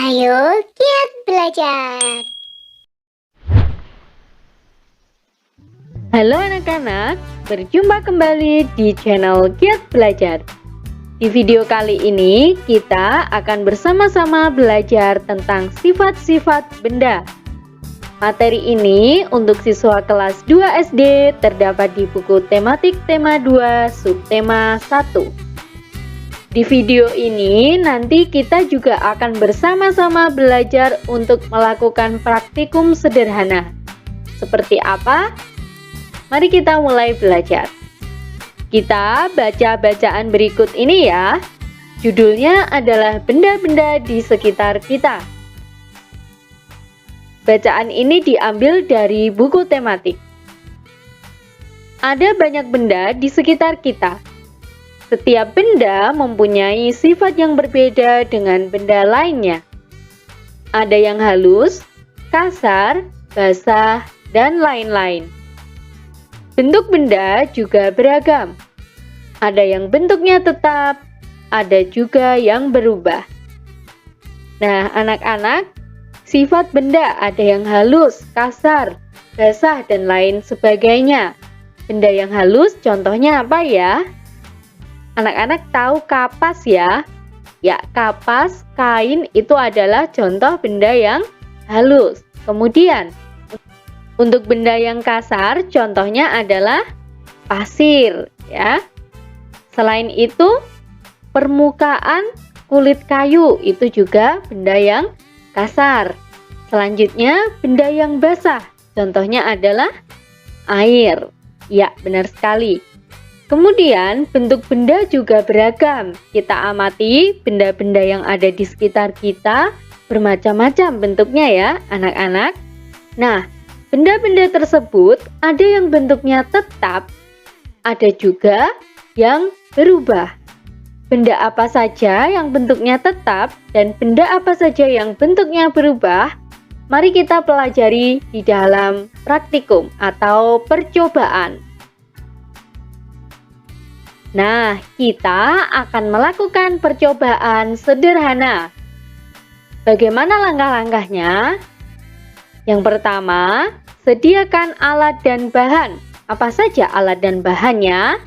Ayo giat belajar. Halo anak-anak, berjumpa kembali di channel Giat Belajar. Di video kali ini kita akan bersama-sama belajar tentang sifat-sifat benda. Materi ini untuk siswa kelas 2 SD terdapat di buku tematik tema 2 subtema 1. Di video ini nanti kita juga akan bersama-sama belajar untuk melakukan praktikum sederhana. Seperti apa? Mari kita mulai belajar. Kita baca bacaan berikut ini ya. Judulnya adalah benda-benda di sekitar kita. Bacaan ini diambil dari buku tematik. Ada banyak benda di sekitar kita. Setiap benda mempunyai sifat yang berbeda dengan benda lainnya. Ada yang halus, kasar, basah, dan lain-lain. Bentuk benda juga beragam. Ada yang bentuknya tetap, ada juga yang berubah. Nah, anak-anak, sifat benda ada yang halus, kasar, basah, dan lain sebagainya. Benda yang halus contohnya apa ya? Anak-anak tahu kapas ya? Ya, kapas, kain itu adalah contoh benda yang halus. Kemudian, untuk benda yang kasar contohnya adalah pasir ya. Selain itu, permukaan kulit kayu itu juga benda yang kasar. Selanjutnya, benda yang basah contohnya adalah air. Ya, benar sekali. Kemudian, bentuk benda juga beragam. Kita amati benda-benda yang ada di sekitar kita bermacam-macam bentuknya ya, anak-anak. Nah, benda-benda tersebut ada yang bentuknya tetap, ada juga yang berubah. Benda apa saja yang bentuknya tetap dan benda apa saja yang bentuknya berubah, mari kita pelajari di dalam praktikum atau percobaan. Nah, kita akan melakukan percobaan sederhana. Bagaimana langkah-langkahnya? Yang pertama, sediakan alat dan bahan. Apa saja alat dan bahannya?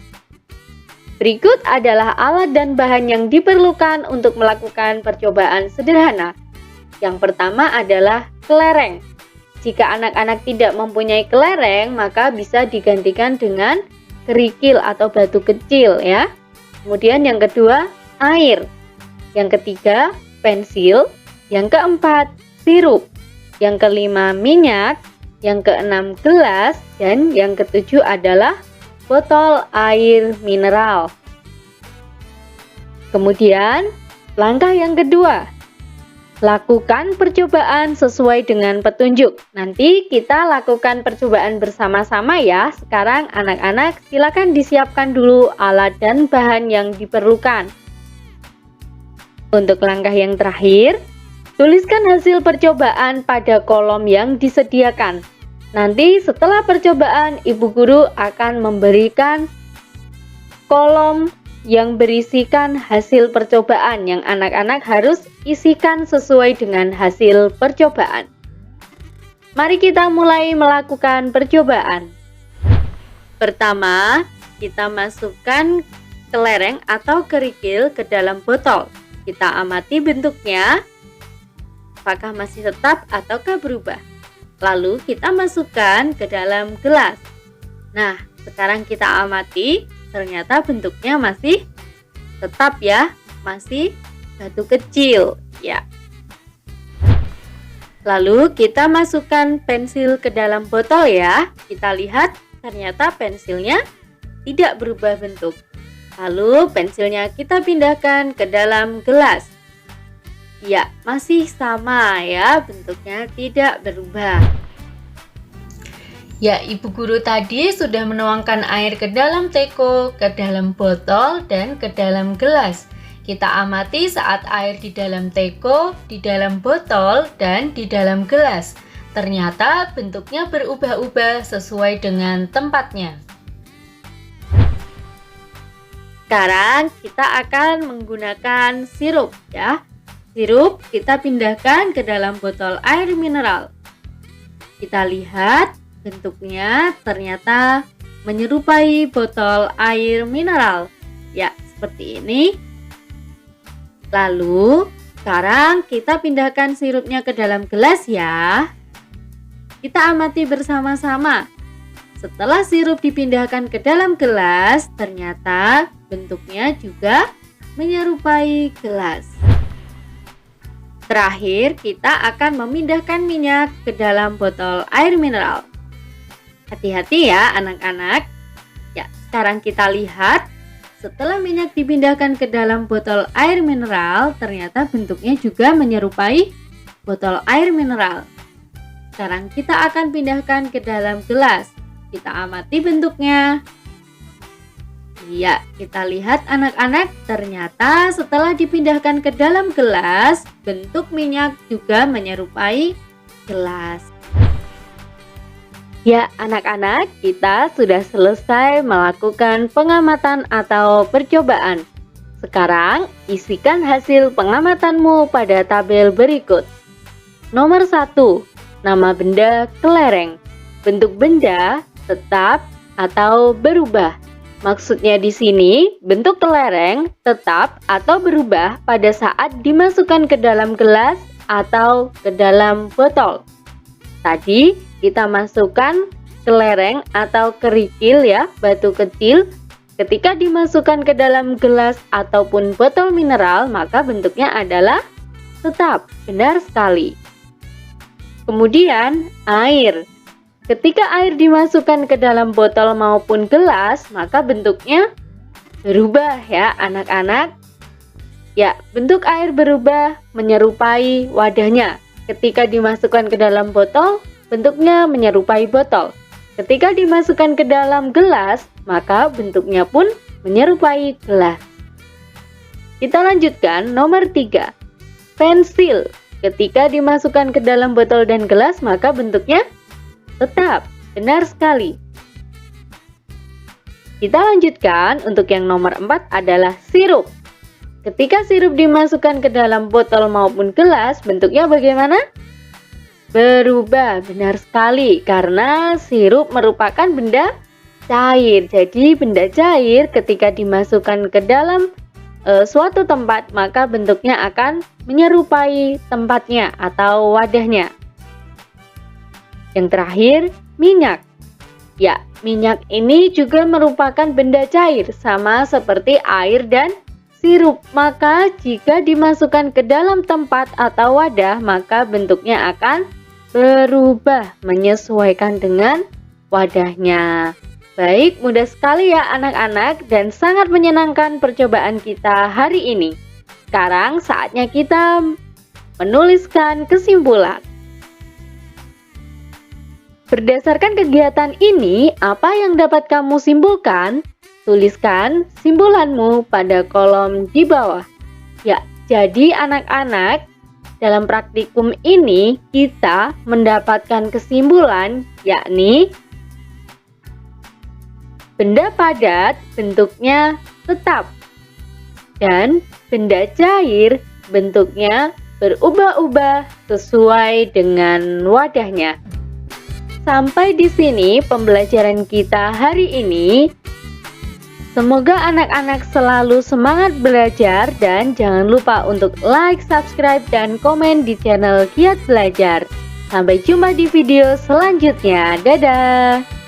Berikut adalah alat dan bahan yang diperlukan untuk melakukan percobaan sederhana. Yang pertama adalah kelereng. Jika anak-anak tidak mempunyai kelereng, maka bisa digantikan dengan kerikil atau batu kecil ya. Kemudian yang kedua, air. Yang ketiga, pensil. Yang keempat, sirup. Yang kelima, minyak. Yang keenam, gelas. Dan yang ketujuh adalah botol air mineral. Kemudian, langkah yang kedua, lakukan percobaan sesuai dengan petunjuk. Nanti kita lakukan percobaan bersama-sama ya. Sekarang anak-anak silakan disiapkan dulu alat dan bahan yang diperlukan. Untuk langkah yang terakhir, tuliskan hasil percobaan pada kolom yang disediakan. Nanti setelah percobaan, Ibu Guru akan memberikan kolom yang berisikan hasil percobaan yang anak-anak harus isikan sesuai dengan hasil percobaan. Mari kita mulai melakukan percobaan. Pertama, kita masukkan kelereng atau kerikil ke dalam botol. Kita amati bentuknya, apakah masih tetap ataukah berubah. Lalu kita masukkan ke dalam gelas. Nah, sekarang kita amati, ternyata bentuknya masih tetap ya, masih batu kecil ya. Lalu kita masukkan pensil ke dalam botol ya. Kita lihat ternyata pensilnya tidak berubah bentuk. Lalu pensilnya kita pindahkan ke dalam gelas. Ya, masih sama ya, bentuknya tidak berubah. Ya, Ibu Guru tadi sudah menuangkan air ke dalam teko, ke dalam botol, dan ke dalam gelas. Kita amati saat air di dalam teko, di dalam botol, dan di dalam gelas. Ternyata bentuknya berubah-ubah sesuai dengan tempatnya. Sekarang kita akan menggunakan sirup ya. Sirup kita pindahkan ke dalam botol air mineral. Kita lihat bentuknya ternyata menyerupai botol air mineral. Ya, seperti ini. Lalu, sekarang kita pindahkan sirupnya ke dalam gelas ya. Kita amati bersama-sama. Setelah sirup dipindahkan ke dalam gelas, ternyata bentuknya juga menyerupai gelas. Terakhir, kita akan memindahkan minyak ke dalam botol air mineral. Hati-hati ya anak-anak. Ya, sekarang kita lihat. Setelah minyak dipindahkan ke dalam botol air mineral, ternyata bentuknya juga menyerupai botol air mineral. Sekarang kita akan pindahkan ke dalam gelas. Kita amati bentuknya. Iya, kita lihat anak-anak, ternyata setelah dipindahkan ke dalam gelas, bentuk minyak juga menyerupai gelas. Ya, anak-anak, kita sudah selesai melakukan pengamatan atau percobaan. Sekarang, isikan hasil pengamatanmu pada tabel berikut. Nomor 1, nama benda kelereng. Bentuk benda tetap atau berubah. Maksudnya di sini, bentuk kelereng tetap atau berubah pada saat dimasukkan ke dalam gelas atau ke dalam botol. Tadi kita masukkan kelereng atau kerikil ya, batu kecil. Ketika dimasukkan ke dalam gelas ataupun botol mineral, maka bentuknya adalah tetap. Benar sekali. Kemudian air. Ketika air dimasukkan ke dalam botol maupun gelas, maka bentuknya berubah ya anak-anak. Ya, bentuk air berubah menyerupai wadahnya. Ketika dimasukkan ke dalam botol, bentuknya menyerupai botol. Ketika dimasukkan ke dalam gelas, maka bentuknya pun menyerupai gelas. Kita lanjutkan nomor 3. Pensil. Ketika dimasukkan ke dalam botol dan gelas, maka bentuknya tetap. Benar sekali. Kita lanjutkan untuk yang nomor 4 adalah sirup. Ketika sirup dimasukkan ke dalam botol maupun gelas, bentuknya bagaimana? Berubah. Benar sekali, karena sirup merupakan benda cair. Jadi benda cair ketika dimasukkan ke dalam suatu tempat, maka bentuknya akan menyerupai tempatnya atau wadahnya. Yang terakhir, minyak. Ya, minyak ini juga merupakan benda cair, sama seperti air dan sirup. Maka jika dimasukkan ke dalam tempat atau wadah, maka bentuknya akan berubah menyesuaikan dengan wadahnya. Baik, mudah sekali ya anak-anak dan sangat menyenangkan percobaan kita hari ini. Sekarang saatnya kita menuliskan kesimpulan. Berdasarkan kegiatan ini, apa yang dapat kamu simpulkan? Tuliskan simpulanmu pada kolom di bawah. Ya, jadi anak-anak, dalam praktikum ini kita mendapatkan kesimpulan, yakni benda padat bentuknya tetap dan benda cair bentuknya berubah-ubah sesuai dengan wadahnya. Sampai di sini pembelajaran kita hari ini. Semoga anak-anak selalu semangat belajar dan jangan lupa untuk like, subscribe, dan komen di channel Giat Belajar. Sampai jumpa di video selanjutnya. Dadah!